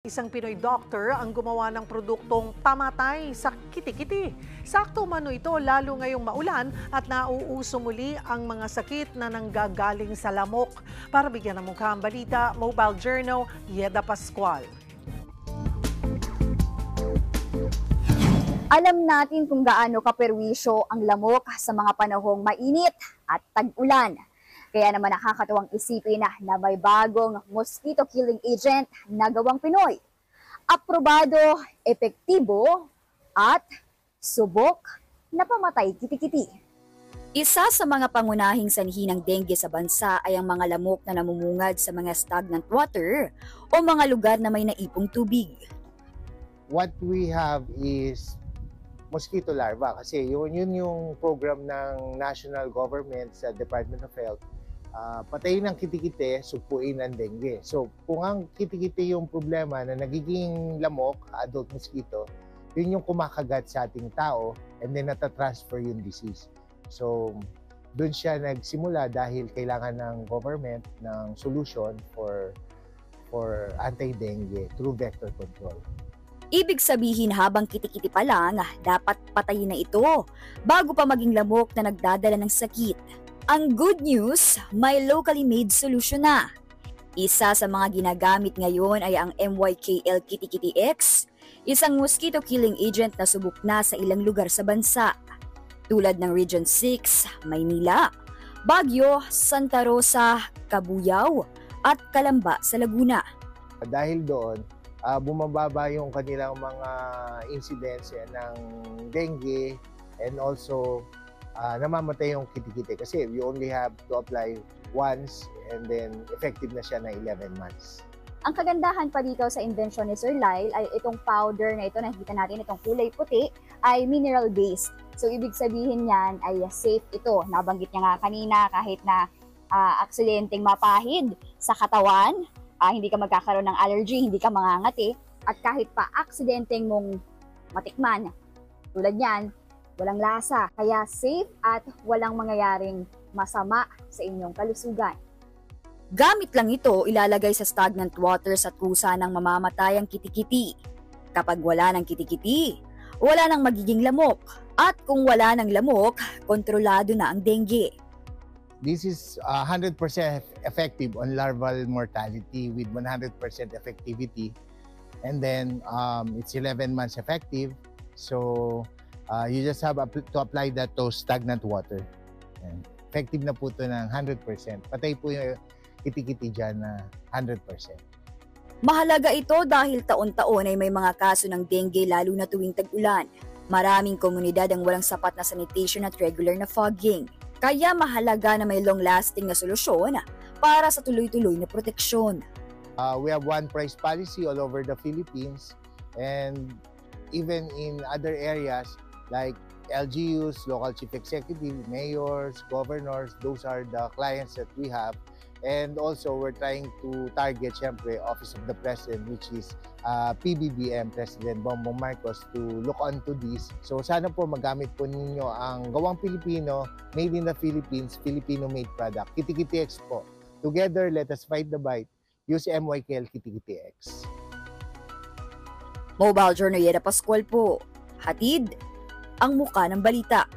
Isang Pinoy doctor ang gumawa ng produktong pamatay sa kiti-kiti. Sakto mano ito lalo ngayong maulan at nauuso muli ang mga sakit na nanggagaling sa lamok. Para bigyan ng mukha ang balita, Mobile Journal, Yeda Pascual. Alam natin kung gaano kaperwisyo ang lamok sa mga panahong mainit at tag-ulan. Kaya naman nakakatuwang isipin na may bagong mosquito killing agent na gawang Pinoy. Aprobado, epektibo, at subok na pamatay kiti-kiti. Isa sa mga pangunahing sanhi ng dengue sa bansa ay ang mga lamok na namumungad sa mga stagnant water o mga lugar na may naipong tubig. What we have is mosquito larva kasi yun yung program ng national government sa Department of Health. Patayin ang kiti-kiti, supuin ang dengue. So kung ang kiti-kiti yung problema na nagiging lamok, adult mosquito, yun yung kumakagat sa ating tao and then natatransfer yung disease. So doon siya nagsimula dahil kailangan ng government ng solution for anti-dengue through vector control. Ibig sabihin habang kiti-kiti pa lang, dapat patayin na ito bago pa maging lamok na nagdadala ng sakit. Ang good news, may locally made solution na. Isa sa mga ginagamit ngayon ay ang MYKL Kiti-Kiti X, isang mosquito killing agent na subok na sa ilang lugar sa bansa. Tulad ng Region 6, Maynila, Baguio, Santa Rosa, Cabuyao at Calamba sa Laguna. Dahil doon, bumababa yung kanilang mga incidents ng dengue and also namamatay yung kiti-kiti kasi you only have to apply once and then effective na siya na 11 months. Ang kagandahan pa dito sa invention ni Sir Lyle ay itong powder na ito, nakikita natin itong kulay puti, ay mineral-based. So ibig sabihin niyan ay safe ito. Nabanggit niya nga kanina kahit na aksidenteng mapahid sa katawan, hindi ka magkakaroon ng allergy, hindi ka mangangati, at kahit pa aksidenteng mong matikman, tulad niyan, walang lasa, kaya safe at walang mangyayaring masama sa inyong kalusugan. Gamit lang ito ilalagay sa stagnant waters at kusa ng mamamatay ang kiti-kiti. Kapag wala ng kiti-kiti, wala nang magiging lamok. At kung wala ng lamok, kontrolado na ang dengue. This is 100% effective on larval mortality with 100% effectivity. And then it's 11 months effective. So you just have to apply that to stagnant water. And effective na po ito ng 100%. Patay po yung kiti-kiti dyan na 100%. Mahalaga ito dahil taon-taon ay may mga kaso ng dengue lalo na tuwing tag-ulan. Maraming komunidad ang walang sapat na sanitation at regular na fogging. Kaya mahalaga na may long-lasting na solusyon para sa tuloy-tuloy na proteksyon. We have one price policy all over the Philippines and even in other areas like LGUs, local chief executive, mayors, governors, those are the clients that we have. And also we're trying to target syempre Office of the President, which is PBBM, President Bongbong Marcos, to look onto this. So sana po magamit po ninyo ang gawang Pilipino, made in the Philippines, Filipino-made product. Kiti-Kiti X po. Together, let us fight the bite. Use MYKL Kiti-Kiti X. Mobile Journal, Yeda Pascual po. Hatid ang muka ng balita.